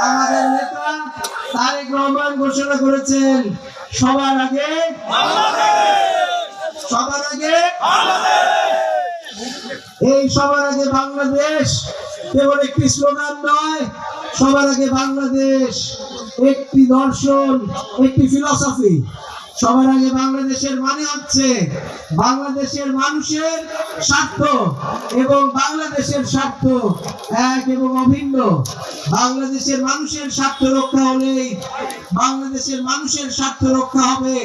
আমাদের নেতা তারেক রহমান ঘোষণা করেছেন সবার আগে সবার আগে এই সবার আগে বাংলাদেশ কেবল একটি স্লোগান নয়, সবার আগে বাংলাদেশ একটি দর্শন, একটি ফিলসফি। সবার আগে বাংলাদেশের মানে হচ্ছে বাংলাদেশের মানুষের স্বার্থ এবং বাংলাদেশের স্বার্থ এক এবং অভিন্ন। বাংলাদেশের মানুষের স্বার্থ রক্ষা হলেই বাংলাদেশের মানুষের স্বার্থ রক্ষা হবে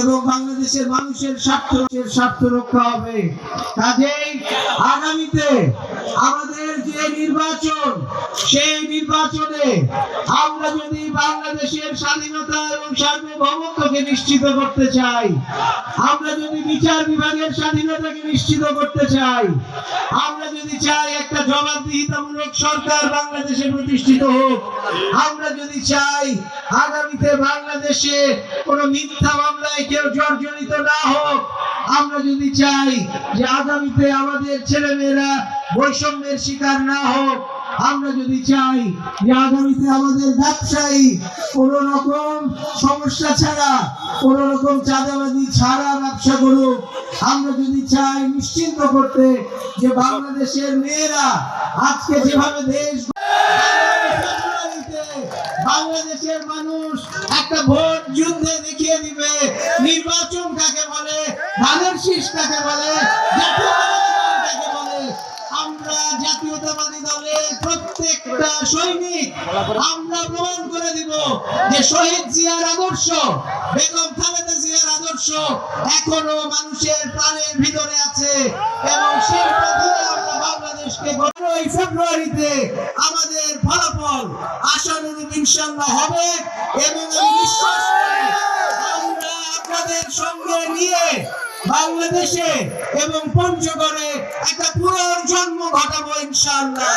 এবং বাংলাদেশের মানুষের স্বার্থ রক্ষা হবে। কাজেই আগামীতে আমাদের যে নির্বাচন, সেই নির্বাচনে আমরা যদি বাংলাদেশের স্বাধীনতা এবং সার্বভৌমত্বকে নিশ্চিত করতে চাই, আমরা যদি বিচার বিভাগের স্বাধীনতাকে নিশ্চিত করতে চাই, আমরা যদি চাই একটা জবাবদিহিতামূলক সরকার বাংলাদেশে প্রতিষ্ঠিত হোক, আমরা যদি চাই আগামীতে বাংলাদেশে কোনো মিথ্যা মামলায় কেউ জর্জরিত না হোক, আমরা যদি চাই যে আগামীতে আমাদের ছেলেমেয়েরা বৈষম্যের শিকার না হোক, আমরা যদি চাই যে আগামীতে আমাদের ব্যবসায়ী কোন রকম সমস্যা ছাড়া, কোন রকম চাঁদাবাজি ছাড়া ব্যবসা করুক, আমরা যদি চাই নিশ্চিন্ত করতে যে বাংলাদেশের মেয়েরা আজকে যেভাবে দেশ, বাংলাদেশের মানুষ একটা ভোট যুদ্ধে দেখিয়ে দিবে নির্বাচন কাকে বলে, ধানের শীষ কাকে বলে, কাকে বলে। আমরা জাতীয়তাবাদী দলের প্রত্যেকটা সৈনিক আমরা প্রমাণ করে দিব যে শহীদ জিয়ার আদর্শ, বেগম খালেদা জিয়ার আদর্শ এখনো মানুষের প্রাণের ভিতরে আছে এবং সেই পথে আমরা বাংলাদেশকে 12 ফেব্রুয়ারিতে আমাদের ফলাফল আশানুরূপ ইনশাআল্লাহ হবে এবং আমি বিশ্বাস করি আমরা আপনাদের সঙ্গে নিয়ে বাংলাদেশে এবং পঞ্চগড়ে একটা পুনর্জন্ম ঘটাবো ইনশাআল্লাহ।